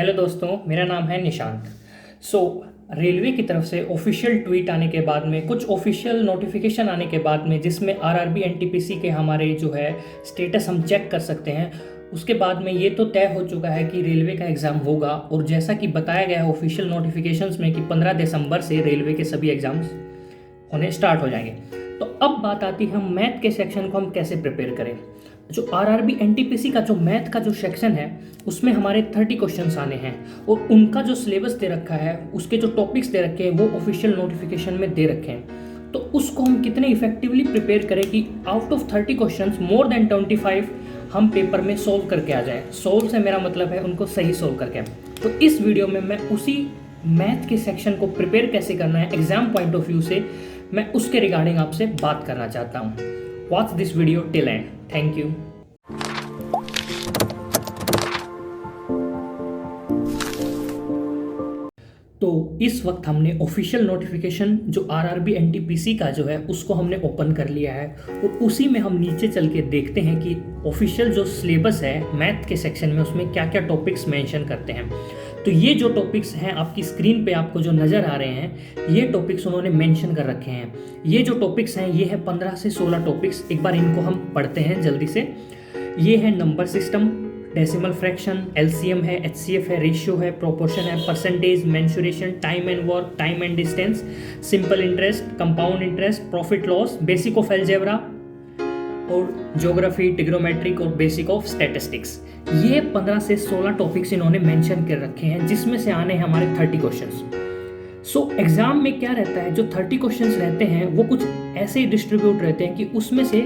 Hello दोस्तों, मेरा नाम है निशांत। रेलवे की तरफ से ऑफिशियल ट्वीट आने के बाद में, कुछ ऑफिशियल नोटिफिकेशन आने के बाद में, जिसमें आरआरबी एनटीपीसी के हमारे जो है स्टेटस हम चेक कर सकते हैं, उसके बाद में ये तो तय हो चुका है कि रेलवे का एग्ज़ाम होगा। और जैसा कि बताया गया है ऑफिशियल नोटिफिकेशंस में कि 15 दिसंबर से रेलवे के सभी एग्ज़ाम्स होने स्टार्ट हो जाएंगे। तो अब बात आती है हम मैथ के सेक्शन को हम कैसे प्रिपेयर करें। जो आरआरबी एनटीपीसी का जो मैथ का जो सेक्शन है, उसमें हमारे 30 क्वेश्चंस आने हैं और उनका जो सिलेबस दे रखा है, उसके जो टॉपिक्स दे रखे हैं, वो ऑफिशियल नोटिफिकेशन में दे रखे हैं। तो उसको हम कितने इफेक्टिवली प्रिपेयर करें कि out of 30 questions more than 25 हम पेपर में सोल्व करके आ जाएं। सोल्व से मेरा मतलब है उनको सही सोल्व करके। तो इस वीडियो में मैं उसी मैथ के सेक्शन को प्रिपेयर कैसे करना है एग्जाम पॉइंट ऑफ व्यू से, मैं उसके रिगार्डिंग आपसे बात करना चाहता हूँ। Watch this video till and. Thank you. तो इस वक्त हमने ऑफिशियल नोटिफिकेशन जो आरआरबी एनटीपीसी का जो है उसको हमने ओपन कर लिया है और उसी में हम नीचे चल के देखते हैं कि ऑफिशियल जो सिलेबस है मैथ के सेक्शन में, उसमें क्या क्या टॉपिक्स मेंशन करते हैं। तो ये जो टॉपिक्स हैं आपकी स्क्रीन पे आपको जो नज़र आ रहे हैं, ये टॉपिक्स उन्होंने मेंशन कर रखे हैं। ये जो टॉपिक्स हैं ये है 15 से 16 टॉपिक्स। एक बार इनको हम पढ़ते हैं जल्दी से। ये है number system, decimal fraction, LCM है, एचसीएफ है, रेशियो है, प्रोपोर्शन है, percentage, mensuration, time and work, time and distance, simple interest, compound interest, profit loss, basic of algebra और ज्योग्राफी, ट्रिग्नोमेट्रिक और बेसिक ऑफ स्टैटिस्टिक्स। ये 15 से 16 टॉपिक्स इन्होंने mention कर रखे हैं, जिसमें से आने हैं हमारे 30 क्वेश्चंस। एग्जाम में क्या रहता है, जो 30 क्वेश्चंस रहते हैं वो कुछ ऐसे ही डिस्ट्रीब्यूट रहते हैं कि उसमें से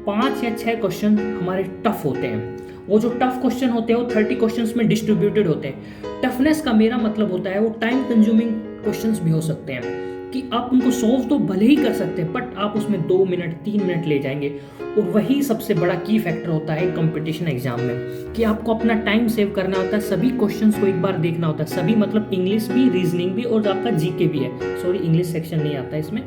5 या 6 क्वेश्चन हमारे टफ होते हैं। वो जो टफ क्वेश्चन होते हैं वो 30 क्वेश्चंस में डिस्ट्रीब्यूटेड होते हैं। टफनेस का मेरा मतलब होता है वो टाइम कंज्यूमिंग क्वेश्चंस भी हो सकते हैं कि आप उनको सोल्व तो भले ही कर सकते हैं, बट आप उसमें 2 मिनट 3 मिनट ले जाएंगे। और वही सबसे बड़ा की फैक्टर होता है कंपटीशन एग्जाम में, कि आपको अपना टाइम सेव करना होता है, सभी क्वेश्चंस को एक बार देखना होता है। सभी मतलब इंग्लिश भी, रीजनिंग भी और आपका जीके भी है। सॉरी, इंग्लिश सेक्शन नहीं आता इसमें,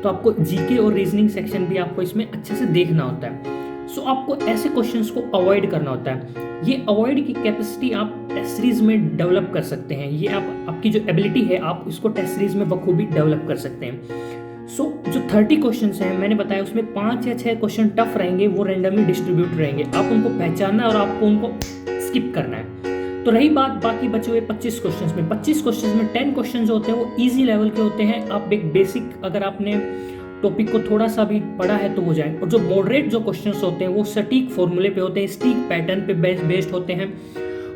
तो आपको जीके और रीजनिंग सेक्शन भी आपको इसमें अच्छे से देखना होता है। आपको ऐसे क्वेश्चंस को अवॉइड करना होता है। ये अवॉइड की कैपेसिटी आप टेस्ट सीरीज में डेवलप कर सकते हैं। ये आपकी जो एबिलिटी है आप इसको टेस्ट सीरीज में बखूबी डेवलप कर सकते हैं। जो 30 क्वेश्चंस हैं मैंने बताया, उसमें 5 या 6 क्वेश्चन टफ रहेंगे, वो रैंडमली डिस्ट्रीब्यूट रहेंगे। आप उनको पहचानना और आपको उनको स्किप करना है। तो रही बात बाकी बचे हुए 25 क्वेश्चंस में, 25 क्वेश्चंस में 10 क्वेश्चन जो होते हैं वो ईजी लेवल के होते हैं। आप एक बेसिक, अगर आपने टॉपिक को थोड़ा सा भी पढ़ा है तो हो जाए। और जो मॉडरेट जो क्वेश्चंस होते हैं वो सटीक फॉर्मूले पे होते हैं, स्टीक पैटर्न पे बेस्ड होते हैं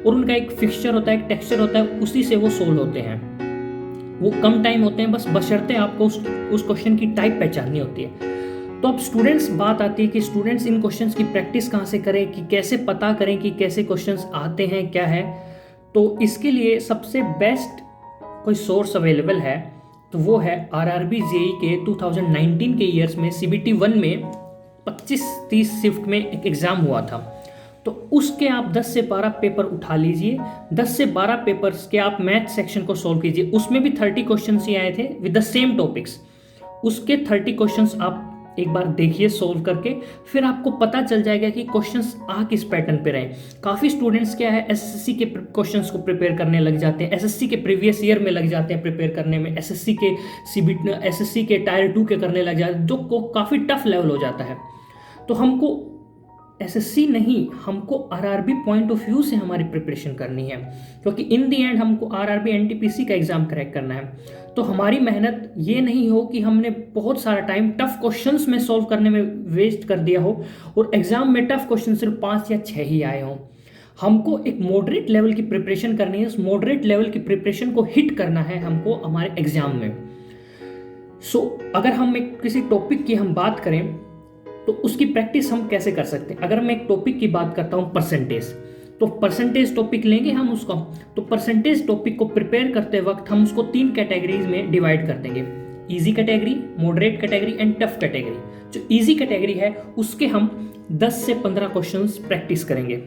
और उनका एक फिक्सचर होता है, एक टेक्सचर होता है, उसी से वो सोल्व होते हैं। वो कम टाइम होते हैं, बस बशर्ते आपको उस क्वेश्चन की टाइप पहचाननी होती है। तो अब स्टूडेंट्स बात आती है कि स्टूडेंट्स इन क्वेश्चंस की प्रैक्टिस कहाँ से करें, कि कैसे पता करें कि कैसे क्वेश्चंस आते हैं, क्या है। तो इसके लिए सबसे बेस्ट कोई सोर्स अवेलेबल है तो वो है आरआरबी जेई के 2019 के ईयर्स में सीबीटी 1 में 25-30 शिफ्ट में एक एग्ज़ाम हुआ था। तो उसके आप 10 से 12 पेपर उठा लीजिए। 10 से 12 पेपर्स के आप मैथ सेक्शन को सॉल्व कीजिए। उसमें भी 30 क्वेश्चन ही आए थे विद द सेम टॉपिक्स। उसके 30 क्वेश्चंस आप एक बार देखिए सोल्व करके, फिर आपको पता चल जाएगा कि क्वेश्चंस आ किस पैटर्न पे रहे। काफ़ी स्टूडेंट्स क्या है, एसएससी के क्वेश्चंस को प्रिपेयर करने लग जाते हैं, एसएससी के प्रीवियस ईयर में लग जाते हैं प्रिपेयर करने में, एसएससी के टायर 2 के करने लग जाते हैं, जो काफ़ी टफ लेवल हो जाता है। तो हमको एसएससी नहीं, हमको आरआरबी पॉइंट ऑफ व्यू से हमारी प्रिपरेशन करनी है, क्योंकि इन दी एंड हमको आरआरबी एनटीपीसी का एग्जाम क्रैक करना है। तो हमारी मेहनत ये नहीं हो कि हमने बहुत सारा टाइम टफ क्वेश्चंस में सॉल्व करने में वेस्ट कर दिया हो और एग्जाम में टफ क्वेश्चन सिर्फ 5 या 6 ही आए हों। हमको एक मॉडरेट लेवल की प्रिपरेशन करनी है। उस मॉडरेट लेवल की प्रिपरेशन को हिट करना है हमको हमारे एग्जाम में। अगर हम किसी टॉपिक की हम बात करें तो उसकी प्रैक्टिस हम कैसे कर सकते हैं। अगर मैं एक टॉपिक की बात करता हूं परसेंटेज, तो परसेंटेज टॉपिक लेंगे हम उसका। तो परसेंटेज टॉपिक को प्रिपेयर करते वक्त हम उसको 3 कैटेगरीज में डिवाइड कर देंगे, easy category, moderate category and tough category. जो इजी कैटेगरी है उसके हम 10 से 15 क्वेश्चंस प्रैक्टिस करेंगे।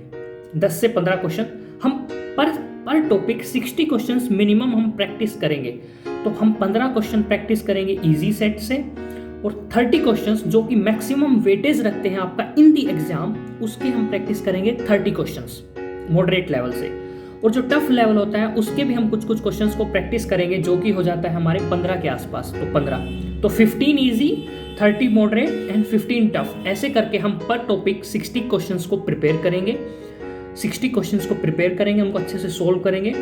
10 से 15 क्वेश्चन हम पर टॉपिक 60 क्वेश्चंस मिनिमम हम प्रैक्टिस करेंगे। तो हम 15 क्वेश्चन प्रैक्टिस करेंगे इजी सेट से और 30 क्वेश्चंस जो कि मैक्सिमम वेटेज रखते हैं आपका इन दी एग्जाम, उसके हम प्रैक्टिस करेंगे 30 क्वेश्चंस मॉडरेट लेवल से। और जो टफ लेवल होता है उसके भी हम कुछ कुछ क्वेश्चंस को प्रैक्टिस करेंगे, जो कि हो जाता है हमारे 15 के आसपास। तो 15, तो 15 इजी, 30 मॉडरेट एंड 15 टफ, ऐसे करके हम पर टॉपिक 60 क्वेश्चंस को प्रिपेयर करेंगे। 60 क्वेश्चंस को प्रिपेयर करेंगे, हमको अच्छे से सोल्व करेंगे।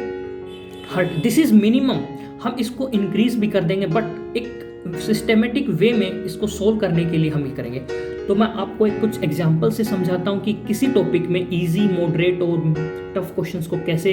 दिस इज मिनिमम, हम इसको इंक्रीज भी कर देंगे, बट एक सिस्टेमेटिक वे में इसको सोल्व करने के लिए हम ये करेंगे। तो मैं आपको एक कुछ एग्जांपल से समझाता हूँ कि किसी टॉपिक में इजी, मॉडरेट और टफ क्वेश्चंस को कैसे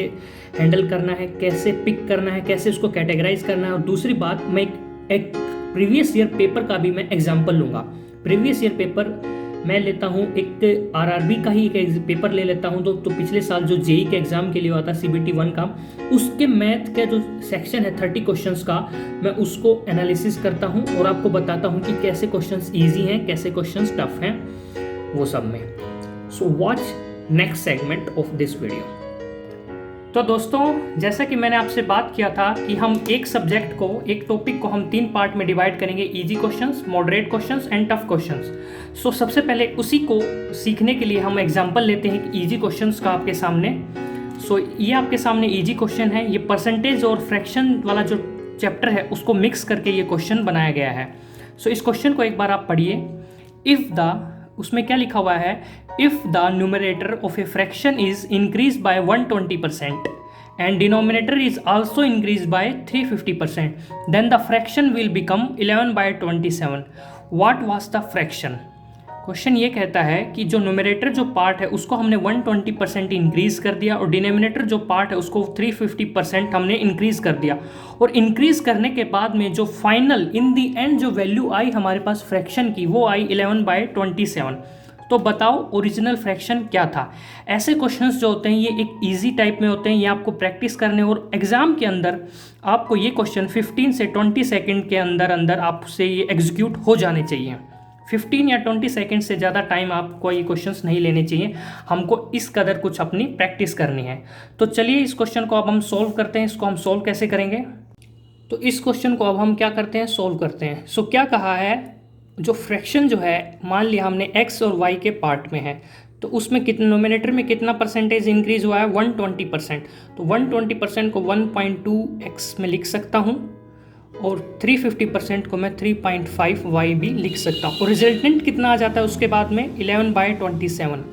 हैंडल करना है, कैसे पिक करना है, कैसे उसको कैटेगराइज करना है। और दूसरी बात, मैं एक प्रीवियस ईयर पेपर का भी मैं एग्जाम्पल लूँगा। प्रीवियस ईयर पेपर मैं लेता हूँ, एक आरआरबी का ही एक पेपर ले लेता हूँ। तो पिछले साल जो जेई के एग्जाम के लिए हुआ था CBT 1 का, उसके मैथ का जो सेक्शन है 30 क्वेश्चंस का, मैं उसको एनालिसिस करता हूँ और आपको बताता हूँ कि कैसे क्वेश्चंस इजी हैं, कैसे क्वेश्चंस टफ हैं, वो सब में। So watch next segment of this video. तो दोस्तों, जैसा कि मैंने आपसे बात किया था कि हम एक सब्जेक्ट को, एक टॉपिक को हम 3 पार्ट में डिवाइड करेंगे, easy questions, moderate questions and tough questions. So सबसे पहले उसी को सीखने के लिए हम एग्जांपल लेते हैं इजी क्वेश्चंस का आपके सामने। सो ये आपके सामने इजी क्वेश्चन है। ये परसेंटेज और फ्रैक्शन वाला जो चैप्टर है उसको मिक्स करके ये क्वेश्चन बनाया गया है। सो इस क्वेश्चन को एक बार आप पढ़िए। इफ़ द, उसमें क्या लिखा हुआ है, if the numerator of a fraction is increase by 120% and denominator is also increase by 350%, then the fraction will become 11/27। What was the fraction? Question ये कहता है कि जो न्यूमरेटर जो पार्ट है उसको हमने 120% इंक्रीज कर दिया और डिनोमिनेटर जो पार्ट है उसको 350% हमने इंक्रीज कर दिया। और इंक्रीज करने के बाद में जो फाइनल इन दी एंड जो वैल्यू आई हमारे पास फ्रैक्शन की, वो आई 11/27। तो बताओ ओरिजिनल फ्रैक्शन क्या था? ऐसे क्वेश्चंस जो होते हैं ये एक इजी टाइप में होते हैं, ये आपको प्रैक्टिस करने और एग्जाम के अंदर आपको ये क्वेश्चन 15 से 20 सेकंड के अंदर अंदर आपसे ये एग्जीक्यूट हो जाने चाहिए। 15 या 20 सेकंड से ज़्यादा टाइम आपको ये क्वेश्चंस नहीं लेने चाहिए, हमको इस कदर कुछ अपनी प्रैक्टिस करनी है। तो चलिए इस क्वेश्चन को अब हम सोल्व करते हैं। इसको हम सोल्व कैसे करेंगे? तो इस क्वेश्चन को अब हम क्या करते हैं, सोल्व करते हैं। सो क्या कहा है, जो फ्रैक्शन जो है, मान लिया हमने x और y के पार्ट में है, तो उसमें कितना, नोमिनेटर में कितना परसेंटेज इंक्रीज हुआ है, 120%। तो 120% को 1.2x में लिख सकता हूँ और 350% को मैं 3.5y भी लिख सकता हूँ। और रिजल्टेंट कितना आ जाता है उसके बाद में, 11/27।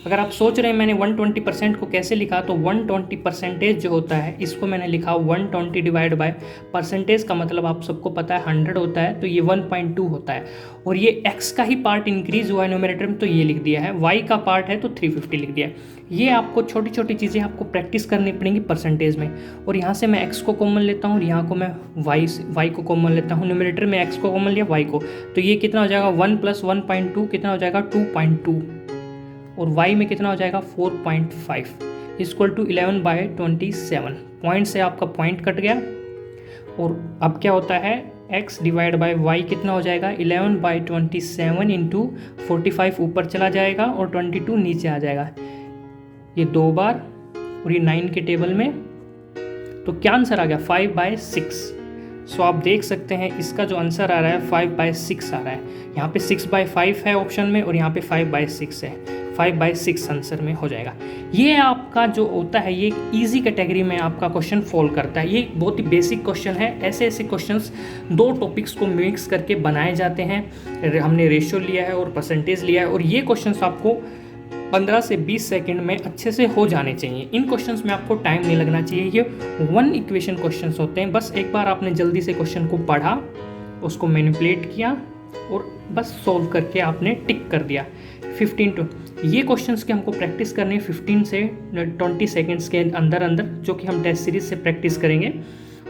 अगर आप सोच रहे हैं मैंने 120% को कैसे लिखा, तो 120% जो होता है इसको मैंने लिखा 120 डिवाइड बाय परसेंटेज का मतलब आप सबको पता है 100 होता है, तो ये 1.2 होता है। और ये x का ही पार्ट इंक्रीज हुआ है न्यूमरेटर में, तो ये लिख दिया है। y का पार्ट है तो 350 लिख दिया है। ये आपको छोटी छोटी चीज़ें आपको प्रैक्टिस करनी पड़ेंगी परसेंटेज में। और यहाँ से मैं x को कॉमन लेता हूँ और यहाँ को मैं y को कॉमन लेता हूँ। न्यूमरेटर में x को कॉमन लिया, y को, तो ये कितना हो जाएगा, 1 + 1.2 कितना हो जाएगा, 2.2। और y में कितना हो जाएगा, 4.5 इक्वल टू 11/27। पॉइंट से आपका पॉइंट कट गया। और अब क्या होता है, x डिवाइड बाय y कितना हो जाएगा, 11/27 इंटू 45 ऊपर चला जाएगा और 22 नीचे आ जाएगा, ये 2 बार और ये 9 के टेबल में। तो क्या आंसर आ गया, 5/6। सो आप देख सकते हैं इसका जो आंसर आ रहा है 5/6 आ रहा है। यहाँ पे 6/5 है ऑप्शन में और यहाँ पे 5/6 है, 5/6 आंसर में हो जाएगा। ये आपका जो होता है ये इजी कैटेगरी में आपका क्वेश्चन फॉल करता है। ये बहुत ही बेसिक क्वेश्चन है। ऐसे ऐसे क्वेश्चंस 2 टॉपिक्स को मिक्स करके बनाए जाते हैं। हमने रेशियो लिया है और परसेंटेज लिया है और ये क्वेश्चंस आपको 15 से 20 सेकंड में अच्छे से हो जाने चाहिए। इन क्वेश्चंस में आपको टाइम नहीं लगना चाहिए। ये 1 इक्वेशन क्वेश्चंस होते हैं। बस एक बार आपने जल्दी से क्वेश्चन को पढ़ा, उसको मैनिपुलेट किया और बस सॉल्व करके आपने टिक कर दिया। 15 to ये क्वेश्चंस के हमको प्रैक्टिस करने 15 से 20 सेकेंड्स के अंदर अंदर, जो कि हम टेस्ट सीरीज से प्रैक्टिस करेंगे।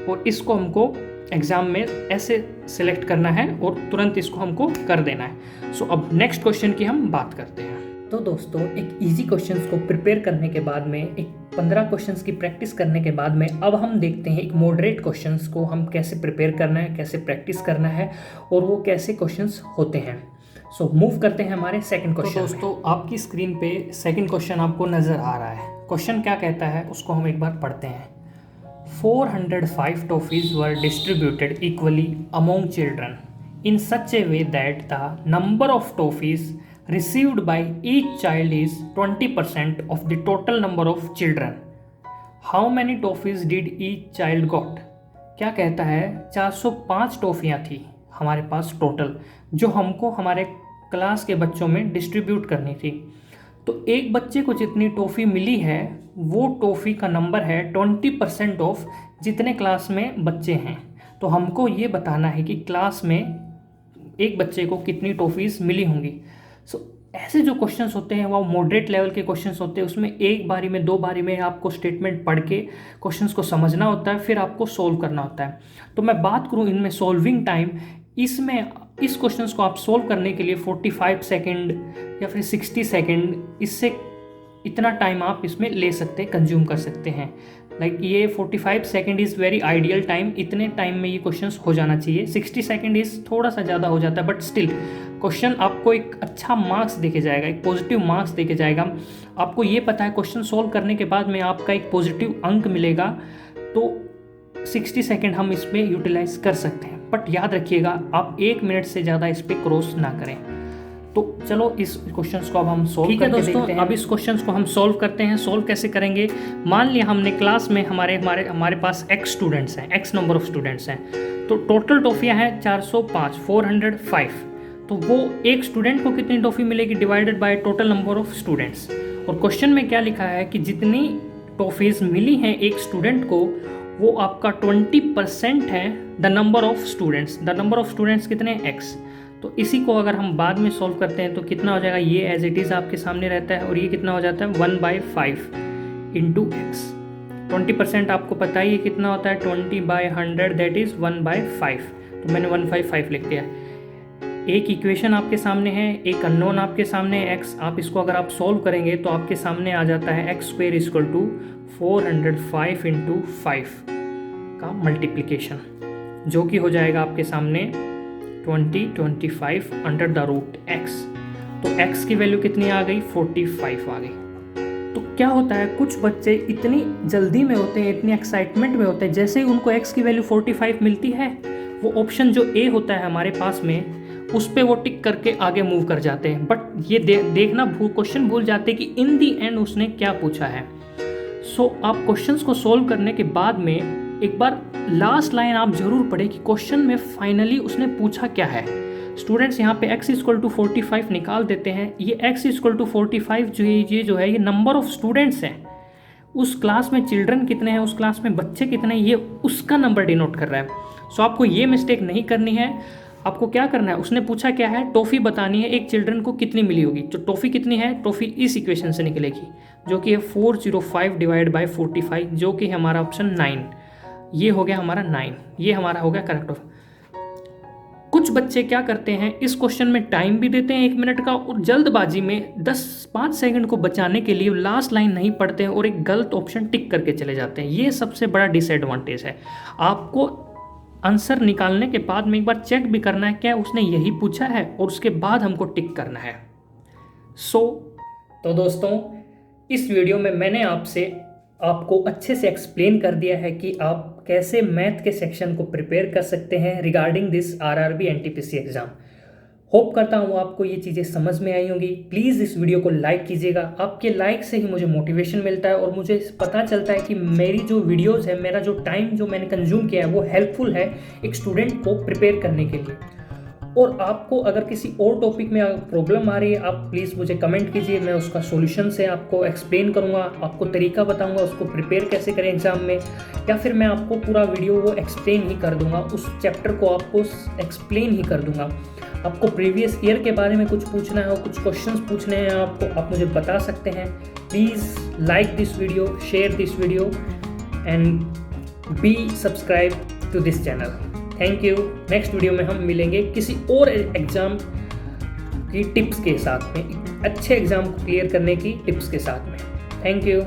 और इसको हमको एग्ज़ाम में ऐसे सेलेक्ट करना है और तुरंत इसको हमको कर देना है। सो अब नेक्स्ट क्वेश्चन की हम बात करते हैं। तो दोस्तों, एक इजी क्वेश्चंस को प्रिपेयर करने के बाद में, एक 15 क्वेश्चंस की प्रैक्टिस करने के बाद में, अब हम देखते हैं एक मॉडरेट क्वेश्चंस को हम कैसे प्रिपेयर करना है, कैसे प्रैक्टिस करना है और वो कैसे क्वेश्चंस होते हैं। सो मूव करते हैं हमारे सेकंड क्वेश्चन। तो दोस्तों, आपकी स्क्रीन पे सेकंड क्वेश्चन आपको नज़र आ रहा है। क्वेश्चन क्या कहता है उसको हम एक बार पढ़ते हैं। 405 toffees were distributed equally among children in such a way that the number of toffees received by each child is 20% of the total number of children. How many toffees did each child got? क्या कहता है, 405 टॉफ़ियाँ थी हमारे पास total, जो हमको हमारे class के बच्चों में डिस्ट्रीब्यूट करनी थी। तो एक बच्चे को जितनी टॉफ़ी मिली है वो टॉफ़ी का नंबर है 20% ऑफ जितने क्लास में बच्चे हैं। तो हमको ये बताना है कि क्लास में एक बच्चे को कितनी टॉफ़ीज़ मिली होंगी। ऐसे जो क्वेश्चंस होते हैं वो मॉडरेट लेवल के क्वेश्चंस होते हैं, उसमें एक बारी में 2 बारी में आपको स्टेटमेंट पढ़ के क्वेश्चंस को समझना होता है, फिर आपको सोल्व करना होता है। तो मैं बात करूं इनमें सॉल्विंग टाइम, इसमें इस क्वेश्चंस को आप सोल्व करने के लिए 45 सेकेंड या फिर 60 सेकेंड, इससे इतना टाइम आप इसमें ले सकते हैं, कंज्यूम कर सकते हैं। लाइक ये 45 second is very ideal time, इतने टाइम में ये क्वेश्चंस हो जाना चाहिए। 60 सेकेंड इज़ थोड़ा सा ज़्यादा हो जाता है, बट स्टिल क्वेश्चन आपको एक अच्छा मार्क्स देके जाएगा, एक पॉजिटिव मार्क्स देके जाएगा। आपको ये पता है क्वेश्चन सोल्व करने के बाद में आपका एक पॉजिटिव अंक मिलेगा, तो 60 सेकेंड हम इसमें यूटिलाइज कर सकते हैं। बट याद रखिएगा आप 1 मिनट से ज़्यादा इस पर क्रॉस ना करें। तो चलो इस क्वेश्चंस को अब हम सोल्व करके देखते हैं। अब इस क्वेश्चंस को हम सोल्व करते हैं। सोल्व कैसे करेंगे, मान लिया हमने क्लास में हमारे पास x स्टूडेंट्स हैं, x नंबर ऑफ स्टूडेंट्स हैं, तो टोटल टॉफ़ियाँ हैं 405, 405। तो वो एक स्टूडेंट को कितनी टॉफ़ी मिलेगी divided by total number of students. और क्वेश्चन में क्या लिखा है कि जितनी टॉफ़ीज़ मिली हैं एक स्टूडेंट को वो आपका 20% है the number of students. The number of students कितने हैं, x। तो इसी को अगर हम बाद में सॉल्व करते हैं तो कितना हो जाएगा, ये एज इट इज़ आपके सामने रहता है और ये कितना हो जाता है 1/5 इंटू x। 20% आपको पता ही है कितना होता है, 20/100 दैट इज़ 1/5। तो मैंने 1/5 लिख दिया। एक इक्वेशन आपके सामने है, एक अननोन आपके सामने है x। आप इसको अगर आप सॉल्व करेंगे तो आपके सामने आ जाता है x² = 405 इंटू 5 का मल्टीप्लिकेशन, जो कि हो जाएगा आपके सामने 20/25 अंडर द रूट x। तो x की वैल्यू कितनी आ गई, 45 आ गई। तो क्या होता है, कुछ बच्चे इतनी जल्दी में होते हैं, इतनी एक्साइटमेंट में होते हैं, जैसे ही उनको x की वैल्यू 45 मिलती है वो ऑप्शन जो A होता है हमारे पास में उस पर वो टिक करके आगे मूव कर जाते हैं। बट ये देखना क्वेश्चन भूल जाते हैं कि इन दी एंड उसने क्या पूछा है। सो आप क्वेश्चंस को सोल्व करने के बाद में एक बार लास्ट लाइन आप जरूर पढ़ें कि क्वेश्चन में फाइनली उसने पूछा क्या है। स्टूडेंट्स यहाँ पे x = 45 निकाल देते हैं। ये x = 45 जो है ये नंबर ऑफ स्टूडेंट्स हैं, उस क्लास में चिल्ड्रन कितने हैं, उस क्लास में बच्चे कितने हैं, ये उसका नंबर डिनोट कर रहा है। सो आपको ये मिस्टेक नहीं करनी है। आपको क्या करना है, उसने पूछा क्या है, टॉफ़ी बतानी है एक चिल्ड्रन को कितनी मिली होगी। तो टॉफ़ी कितनी है, टॉफ़ी इस इक्वेशन से निकलेगी जो कि है 405 डिवाइड बाय 45, जो कि है हमारा ऑप्शन 9। ये हो गया हमारा 9, ये हमारा हो गया करेक्ट ऑप्शन। कुछ बच्चे क्या करते हैं, इस क्वेश्चन में टाइम भी देते हैं 1 मिनट का और जल्दबाजी में 5 सेकंड को बचाने के लिए लास्ट लाइन नहीं पढ़ते हैं और एक गलत ऑप्शन टिक करके चले जाते हैं। ये सबसे बड़ा डिसएडवांटेज है। आपको आंसर निकालने के बाद में एक बार चेक भी करना है क्या उसने यही पूछा है और उसके बाद हमको टिक करना है। तो दोस्तों इस वीडियो में मैंने आपको अच्छे से एक्सप्लेन कर दिया है कि आप कैसे मैथ के सेक्शन को प्रिपेयर कर सकते हैं regarding this RRB NTPC exam. Hope करता हूँ आपको ये चीज़ें समझ में आई होंगी। प्लीज़ इस वीडियो को लाइक कीजिएगा, आपके लाइक से ही मुझे मोटिवेशन मिलता है और मुझे पता चलता है कि मेरी जो वीडियोज़ है, मेरा जो टाइम जो मैंने कंज्यूम किया है वो हेल्पफुल है एक स्टूडेंट को प्रिपेयर करने के लिए। और आपको अगर किसी और टॉपिक में प्रॉब्लम आ रही है, आप प्लीज़ मुझे कमेंट कीजिए, मैं उसका सॉल्यूशन से आपको एक्सप्लेन करूँगा, आपको तरीका बताऊँगा उसको प्रिपेयर कैसे करें एग्ज़ाम में, या फिर मैं आपको पूरा वीडियो वो एक्सप्लेन ही कर दूँगा, उस चैप्टर को आपको एक्सप्लेन ही कर दूँगा। आपको प्रीवियस ईयर के बारे में कुछ पूछना है और कुछ क्वेश्चंस पूछने हैं आपको, आप मुझे बता सकते हैं। Please like this video, share this video and be subscribe to this channel. Thank you. Next video में हम मिलेंगे किसी और एग्ज़ाम की टिप्स के साथ में, अच्छे एग्ज़ाम को क्लियर करने की टिप्स के साथ में। Thank you.